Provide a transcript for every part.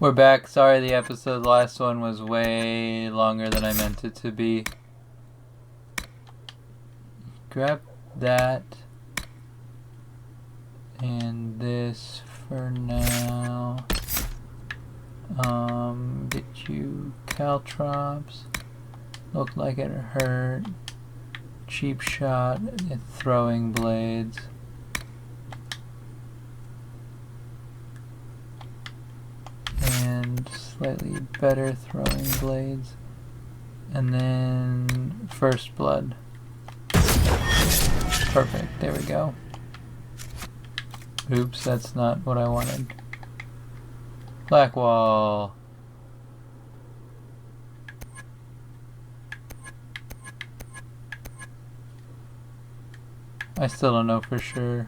We're back. Sorry, the last one was way longer than I meant it to be. Grab that. And this for now. Get you caltrops. Looked like it hurt. Cheap shot at throwing blades. And slightly better throwing blades. And then first blood. Perfect, there we go. Oops, that's not what I wanted. Black wall. I still don't know for sure.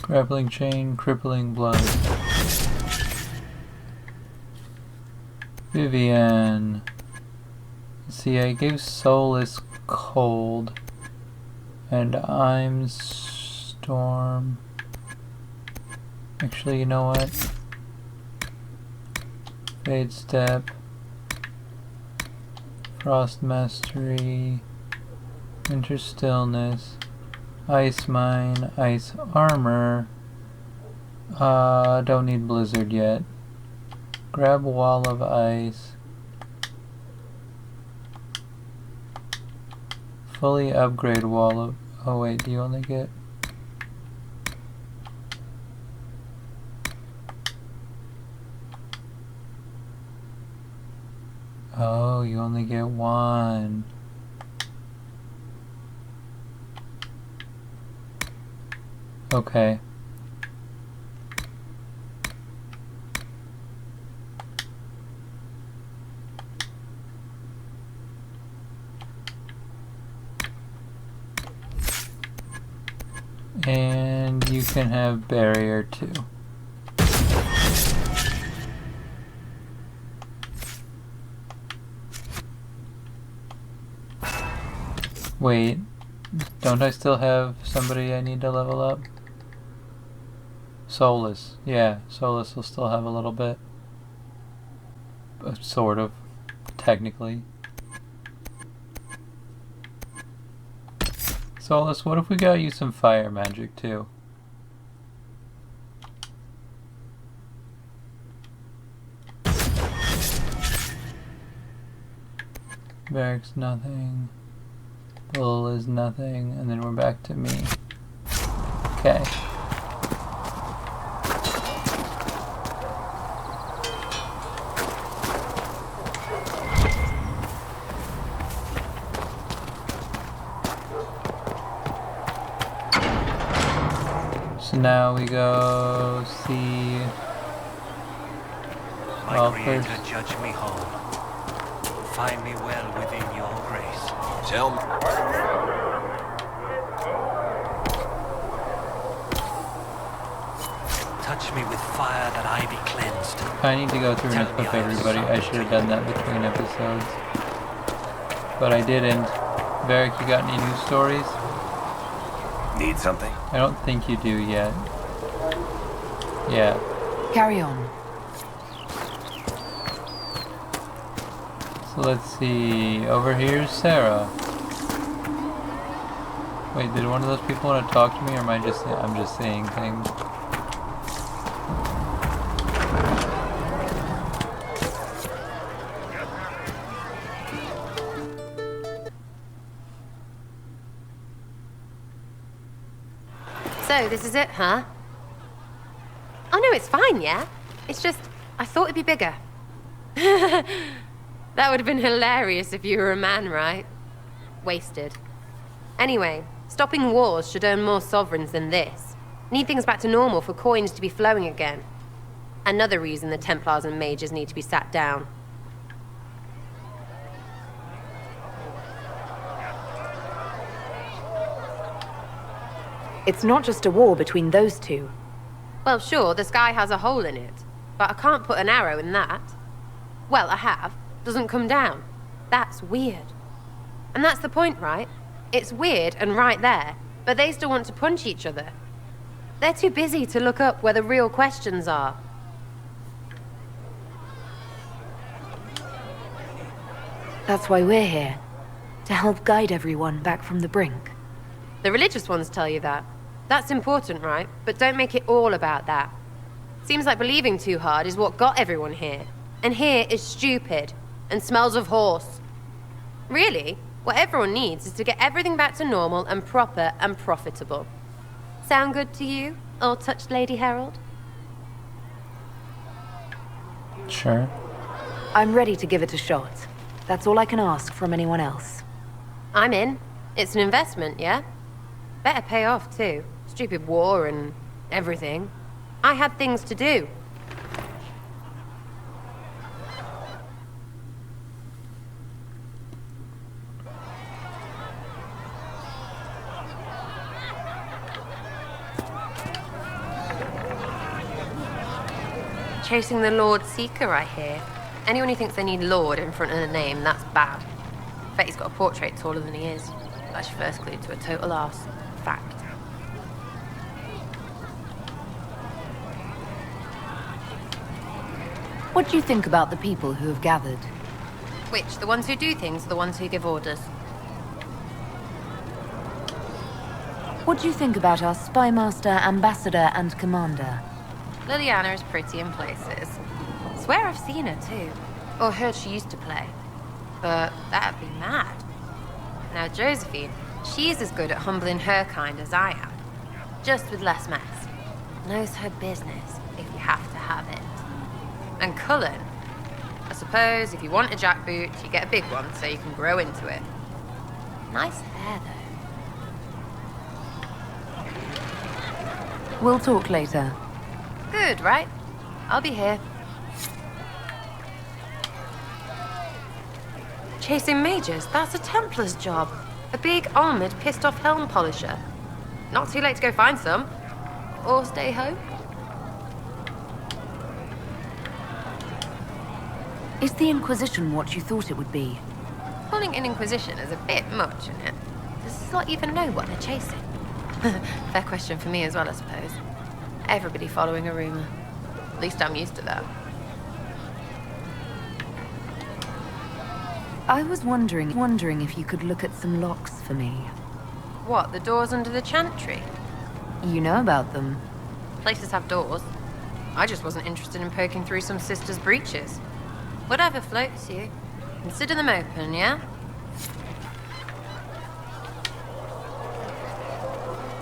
Grappling chain, crippling blood. Vivian. See, I gave Soulless cold. And I'm storm. Actually, you know what? Fade step. Frost mastery. Winter stillness. Ice mine, ice armor. Don't need blizzard yet. Grab wall of ice. Fully upgrade wall of... Oh wait, do you only get... Oh, you only get one. Okay. And you can have barrier too. Wait, don't I still have somebody I need to level up? Soulless. Yeah, Soulless will still have a little bit. Sort of. Technically. Soulless, what if we got you some fire magic too? Barracks nothing. Bull is nothing, and then we're back to me. Okay. So now we go see... My Creator, judge me whole. Find me well within your grace. Tell me. Touch me with fire that I be cleansed. I need to go through and equip everybody. I should have done that between episodes. But I didn't. Varric, you got any news stories? Need something? I don't think you do yet. Yeah. Carry on. So let's see. Over here's Sarah. Wait, did one of those people want to talk to me, or am I just... I'm just saying things. So, this is it, huh? Oh no, it's fine, yeah? It's just, I thought it'd be bigger. That would have been hilarious if you were a man, right? Wasted. Anyway, stopping wars should earn more sovereigns than this. Need things back to normal for coins to be flowing again. Another reason the Templars and mages need to be sat down. It's not just a war between those two. Well, sure, the sky has a hole in it, but I can't put an arrow in that. Well, I have. Doesn't come down. That's weird. And that's the point, right? It's weird and right there, but they still want to punch each other. They're too busy to look up where the real questions are. That's why we're here. To help guide everyone back from the brink. The religious ones tell you that. That's important, right? But don't make it all about that. Seems like believing too hard is what got everyone here. And here is stupid and smells of horse. Really, what everyone needs is to get everything back to normal and proper and profitable. Sound good to you, old-touched Lady Herald? Sure. I'm ready to give it a shot. That's all I can ask from anyone else. I'm in. It's an investment, yeah? Better pay off, too. Stupid war and everything. I had things to do. Chasing the Lord Seeker, I hear. Anyone who thinks they need Lord in front of the name, that's bad. Bet he's got a portrait taller than he is. That's your first clue to a total arse. Fact. What do you think about the people who have gathered? Which, the ones who do things or the ones who give orders? What do you think about our spymaster, ambassador, and commander? Liliana is pretty in places. Swear I've seen her too. Or heard she used to play. But that'd be mad. Now Josephine, she's as good at humbling her kind as I am. Just with less mess. Knows her business, if you have to have it. And Cullen, I suppose if you want a jackboot, you get a big one so you can grow into it. Nice hair though. We'll talk later. Good, right? I'll be here. Chasing mages, that's a Templar's job. A big, armored, pissed-off helm polisher. Not too late to go find some. Or stay home. Is the Inquisition what you thought it would be? Calling an Inquisition is a bit much, isn't it? Does this lot even know what they're chasing? Fair question for me as well, I suppose. Everybody following a rumor. At least I'm used to that. I was wondering if you could look at some locks for me. What, the doors under the chantry? You know about them. Places have doors. I just wasn't interested in poking through some sister's breeches. Whatever floats you. Consider them open, yeah?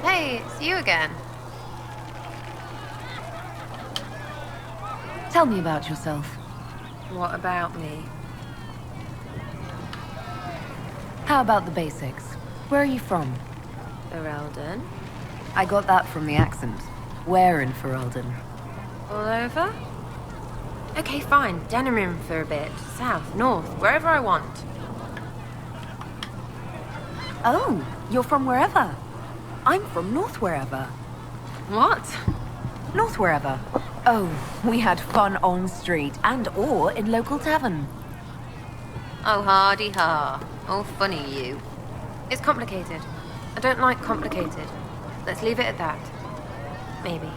Hey, it's you again. Tell me about yourself. What about me? How about the basics? Where are you from? Ferelden? I got that from the accent. Where in Ferelden? All over? Okay, fine. Denerim for a bit. South, north, wherever I want. Oh, you're from wherever. I'm from north wherever. What? North wherever. Oh, we had fun on street or in local tavern. Oh, hardy ha. Oh, funny you. It's complicated. I don't like complicated. Let's leave it at that. Maybe.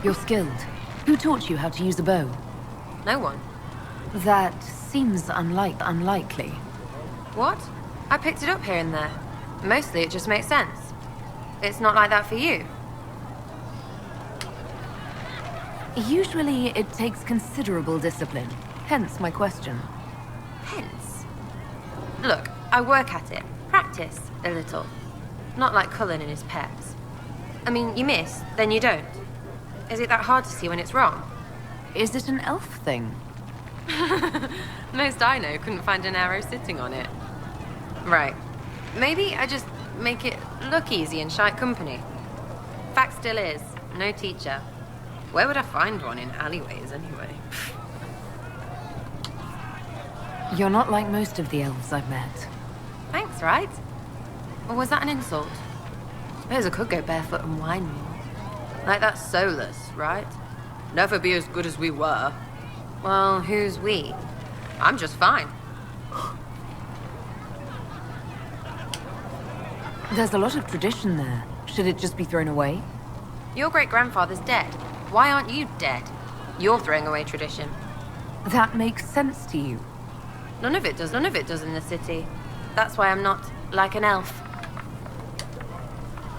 You're skilled. Who taught you how to use a bow? No one. That seems unlikely. What? I picked it up here and there. Mostly it just makes sense. It's not like that for you. Usually it takes considerable discipline. Hence my question. Hence? Look, I work at it. Practice a little. Not like Cullen and his peps. I mean, you miss, then you don't. Is it that hard to see when it's wrong? Is it an elf thing? Most I know couldn't find an arrow sitting on it. Right. Maybe I just make it look easy in shite company. Fact still is, no teacher. Where would I find one in alleyways anyway? You're not like most of the elves I've met. Thanks, right? Or was that an insult? Suppose I could go barefoot and whine more. Like that's soulless, right? Never be as good as we were. Well, who's we? I'm just fine. There's a lot of tradition there. Should it just be thrown away? Your great-grandfather's dead. Why aren't you dead? You're throwing away tradition. That makes sense to you. None of it does in the city. That's why I'm not like an elf.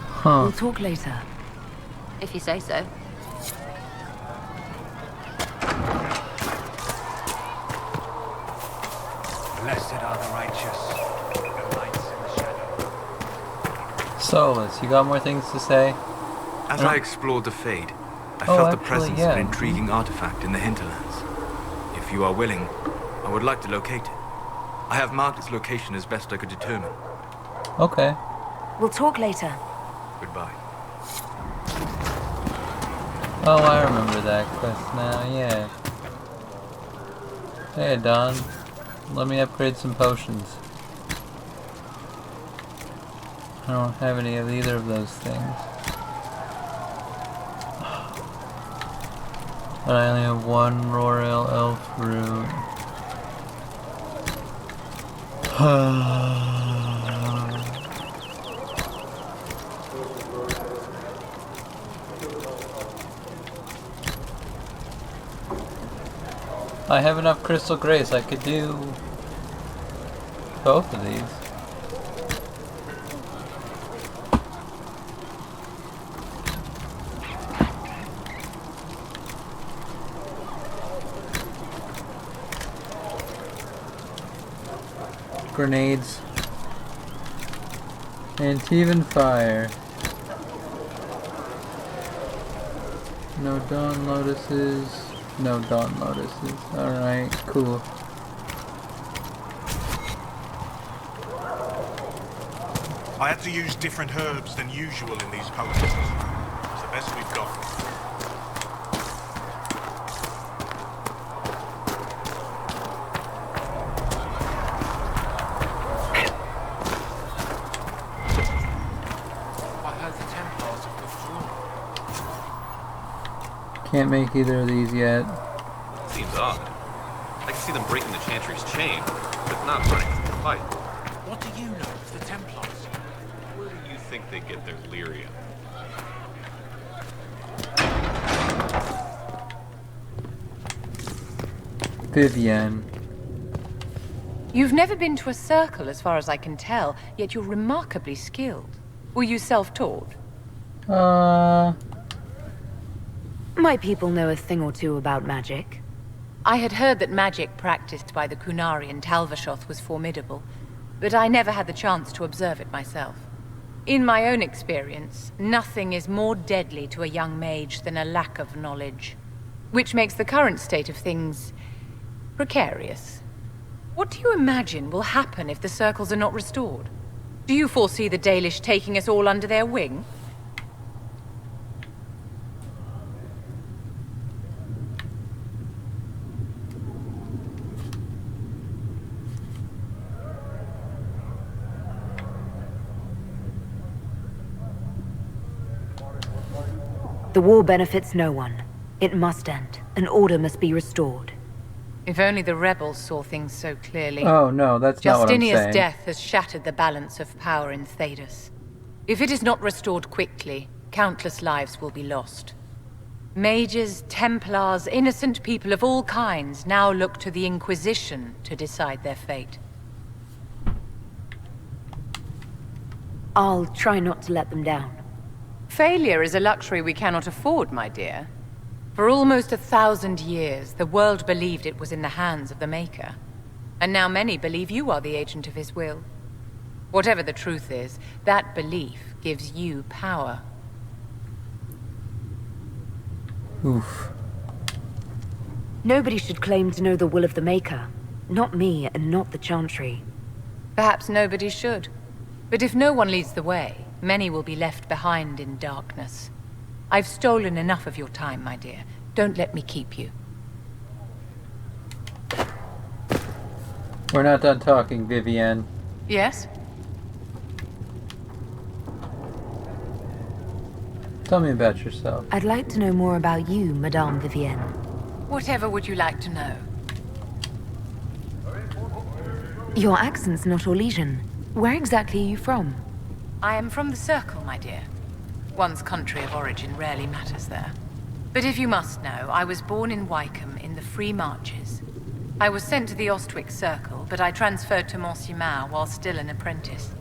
Huh. We'll talk later. If you say so. Blessed are the righteous, the lights in the shadow. Solus, you got more things to say? As I explored the Fade, I Oh, felt the actually, presence yeah. of an intriguing artifact in the hinterlands. If you are willing, I would like to locate it. I have marked its location as best I could determine. Okay. We'll talk later. Goodbye. Oh, I remember that quest now, yeah. Hey, Don. Let me upgrade some potions. I don't have any of either of those things. But I only have one Royal Elf root. I have enough Crystal Grace, I could do both of these. Grenades. And even fire. No dawn lotuses. No dawn lotuses. Alright, cool. I had to use different herbs than usual in these potions. It's the best we've got. Can't make either of these yet. Seems odd. I can see them breaking the Chantry's chain, but not running from the fight. What do you know of the Templars? Where do you think they get their lyrium? Vivienne. You've never been to a circle, as far as I can tell, yet you're remarkably skilled. Were you self-taught? My people know a thing or two about magic. I had heard that magic practiced by the Kunari in Talvashoth was formidable, but I never had the chance to observe it myself. In my own experience, nothing is more deadly to a young mage than a lack of knowledge, which makes the current state of things precarious. What do you imagine will happen if the circles are not restored? Do you foresee the Dalish taking us all under their wing? The war benefits no one. It must end, and order must be restored. If only the rebels saw things so clearly. Oh no, that's not what I'm Justinia's saying. death has shattered the balance of power in Thedas. If it is not restored quickly, countless lives will be lost. Mages, Templars, innocent people of all kinds now look to the Inquisition to decide their fate. I'll try not to let them down. Failure is a luxury we cannot afford, my dear. For almost 1,000 years, the world believed it was in the hands of the Maker. And now many believe you are the agent of his will. Whatever the truth is, that belief gives you power. Oof. Nobody should claim to know the will of the Maker. Not me, and not the Chantry. Perhaps nobody should. But if no one leads the way, many will be left behind in darkness. I've stolen enough of your time, my dear. Don't let me keep you. We're not done talking, Vivienne. Yes? Tell me about yourself. I'd like to know more about you, Madame Vivienne. Whatever would you like to know? Your accent's not Orlesian. Where exactly are you from? I am from the Circle, my dear. One's country of origin rarely matters there. But if you must know, I was born in Wycombe in the Free Marches. I was sent to the Ostwick Circle, but I transferred to Monsignor while still an apprentice.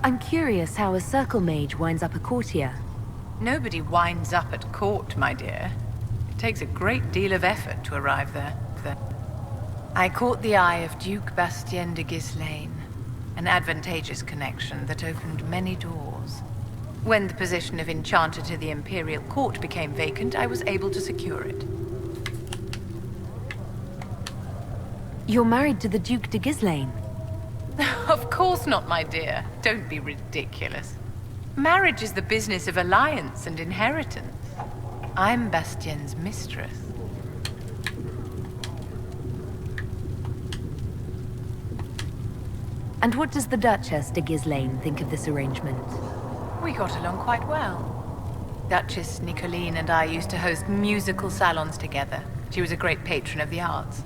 I'm curious how a Circle mage winds up a courtier. Nobody winds up at court, my dear. It takes a great deal of effort to arrive there. I caught the eye of Duke Bastien de Ghislaine, an advantageous connection that opened many doors. When the position of Enchanter to the Imperial Court became vacant, I was able to secure it. You're married to the Duke de Ghislaine? Of course not, my dear. Don't be ridiculous. Marriage is the business of alliance and inheritance. I'm Bastien's mistress. And what does the Duchess de Ghislaine think of this arrangement? We got along quite well. Duchess Nicoline and I used to host musical salons together. She was a great patron of the arts.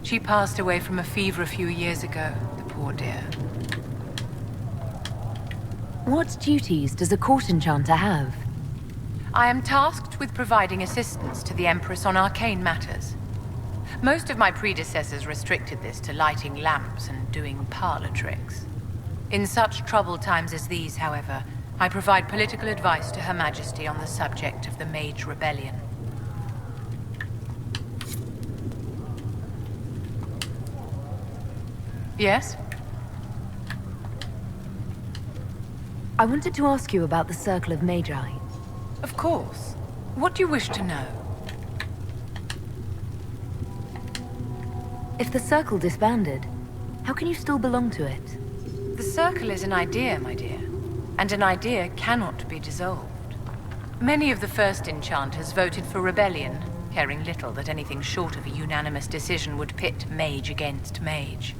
She passed away from a fever a few years ago, the poor dear. What duties does a court enchanter have? I am tasked with providing assistance to the Empress on arcane matters. Most of my predecessors restricted this to lighting lamps and doing parlor tricks. In such troubled times as these, however, I provide political advice to Her Majesty on the subject of the Mage Rebellion. Yes? I wanted to ask you about the Circle of Magi. Of course. What do you wish to know? If the Circle disbanded, how can you still belong to it? The Circle is an idea, my dear, and an idea cannot be dissolved. Many of the first enchanters voted for rebellion, caring little that anything short of a unanimous decision would pit mage against mage.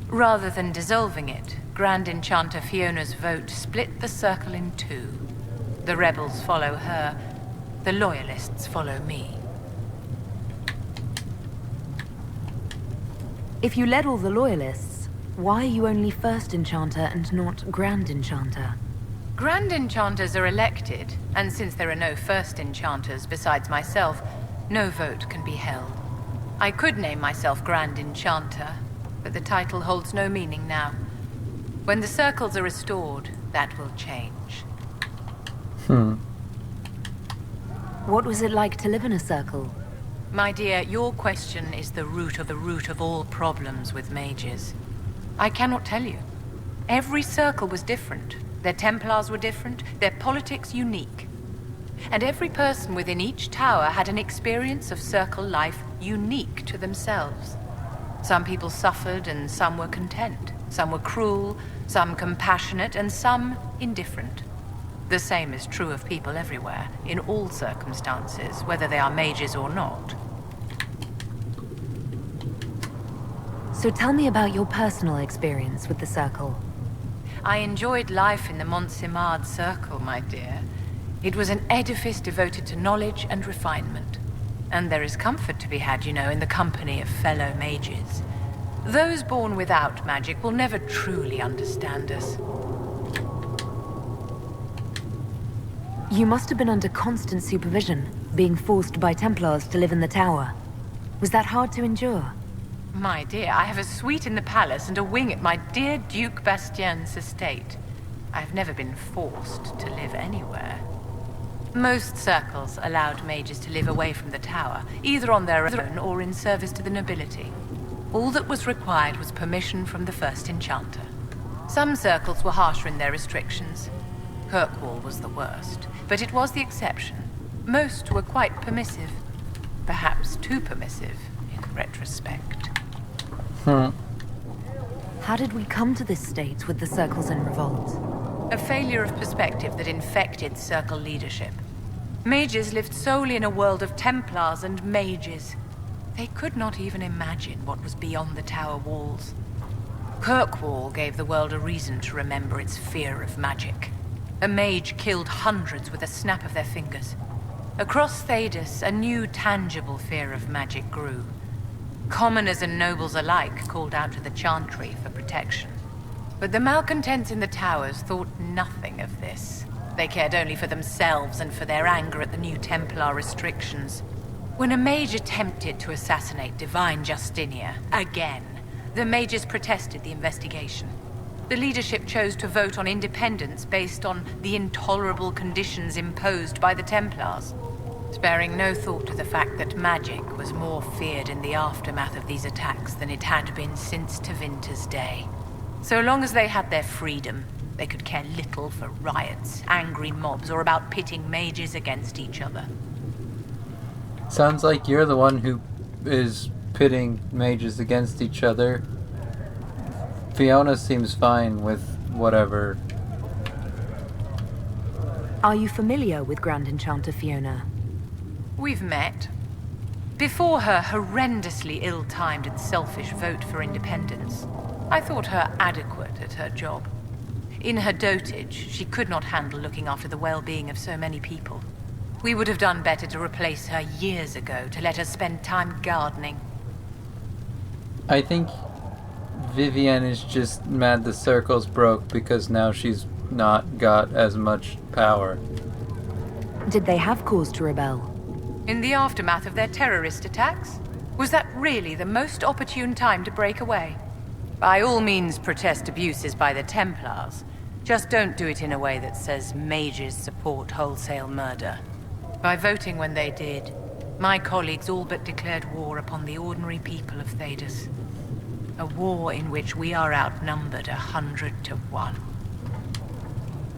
Rather than dissolving it, Grand Enchanter Fiona's vote split the Circle in two. The rebels follow her, the loyalists follow me. If you led all the loyalists, why are you only First Enchanter and not Grand Enchanter? Grand Enchanters are elected, and since there are no First Enchanters besides myself, no vote can be held. I could name myself Grand Enchanter, but the title holds no meaning now. When the circles are restored, that will change. What was it like to live in a circle? My dear, your question is the root of all problems with mages. I cannot tell you. Every circle was different. Their Templars were different, their politics unique. And every person within each tower had an experience of circle life unique to themselves. Some people suffered and some were content. Some were cruel, some compassionate, and some indifferent. The same is true of people everywhere, in all circumstances, whether they are mages or not. So tell me about your personal experience with the Circle. I enjoyed life in the Montsimard Circle, my dear. It was an edifice devoted to knowledge and refinement. And there is comfort to be had, you know, in the company of fellow mages. Those born without magic will never truly understand us. You must have been under constant supervision, being forced by Templars to live in the tower. Was that hard to endure? My dear, I have a suite in the palace and a wing at my dear Duke Bastien's estate. I have never been forced to live anywhere. Most circles allowed mages to live away from the tower, either on their own or in service to the nobility. All that was required was permission from the first enchanter. Some circles were harsher in their restrictions. Kirkwall was the worst, but it was the exception. Most were quite permissive. Perhaps too permissive, in retrospect. How did we come to this state with the circles in revolt? A failure of perspective that infected Circle leadership. Mages lived solely in a world of Templars and mages. They could not even imagine what was beyond the tower walls. Kirkwall gave the world a reason to remember its fear of magic. A mage killed hundreds with a snap of their fingers. Across Thedas, a new tangible fear of magic grew. Commoners and nobles alike called out to the Chantry for protection. But the malcontents in the towers thought nothing of this. They cared only for themselves and for their anger at the new Templar restrictions. When a mage attempted to assassinate Divine Justinia, again, the mages protested the investigation. The leadership chose to vote on independence based on the intolerable conditions imposed by the Templars, sparing no thought to the fact that magic was more feared in the aftermath of these attacks than it had been since Tevinter's day. So long as they had their freedom, they could care little for riots, angry mobs, or about pitting mages against each other. Sounds like you're the one who is pitting mages against each other. Fiona seems fine with whatever. Are you familiar with Grand Enchanter Fiona? We've met. Before her horrendously ill-timed and selfish vote for independence, I thought her adequate at her job. In her dotage, she could not handle looking after the well-being of so many people. We would have done better to replace her years ago, to let her spend time gardening. I think Vivienne is just mad the circles broke because now she's not got as much power. Did they have cause to rebel? In the aftermath of their terrorist attacks? Was that really the most opportune time to break away? By all means protest abuses by the Templars. Just don't do it in a way that says mages support wholesale murder. By voting when they did, my colleagues all but declared war upon the ordinary people of Thedas. A war in which we are outnumbered 100 to 1.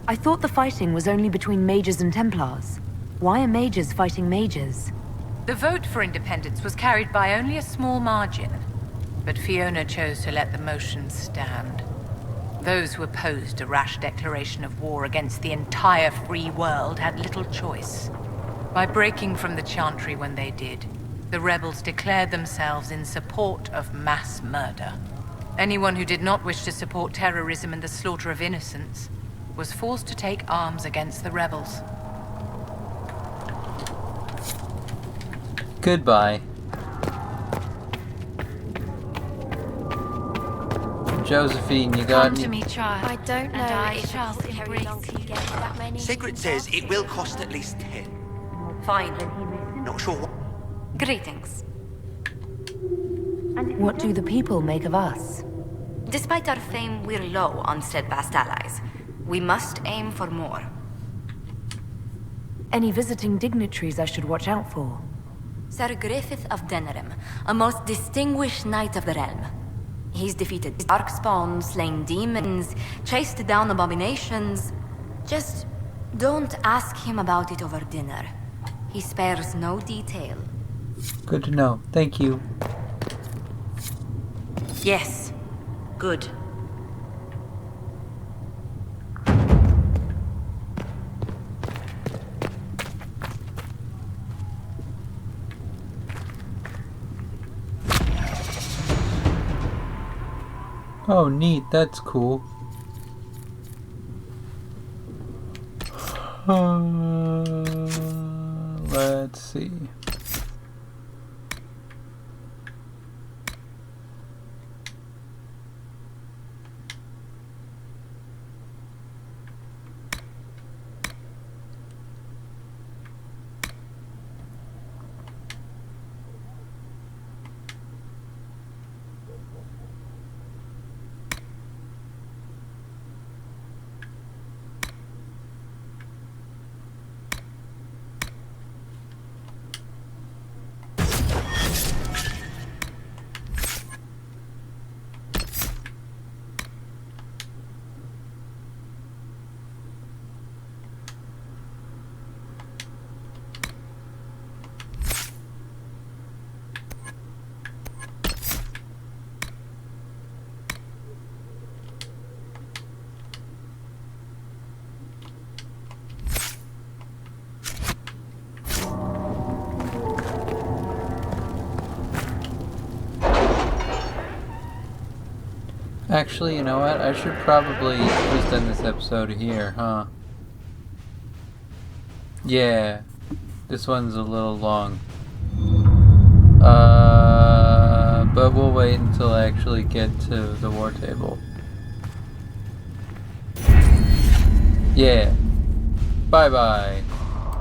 I thought the fighting was only between mages and Templars. Why are mages fighting mages? The vote for independence was carried by only a small margin, but Fiona chose to let the motion stand. Those who opposed a rash declaration of war against the entire free world had little choice. By breaking from the Chantry when they did, the rebels declared themselves in support of mass murder. Anyone who did not wish to support terrorism and the slaughter of innocents was forced to take arms against the rebels. Goodbye. Josephine, you got Come to any? me, child. I don't know and I if shall it's very long embrace to you. get that many. Sigrid says it will cost at least 10. Fine. Not sure what. Greetings. What do the people make of us? Despite our fame, we're low on steadfast allies. We must aim for more. Any visiting dignitaries I should watch out for? Sir Griffith of Denerim, a most distinguished knight of the realm. He's defeated darkspawn, slain demons, chased down abominations. Just don't ask him about it over dinner. He spares no detail. Good to know. Thank you. Yes. Good. Oh, neat. That's cool. Let's see. Actually, you know what? I should probably just end this episode here, huh? Yeah. This one's a little long. But we'll wait until I actually get to the war table. Yeah. Bye-bye.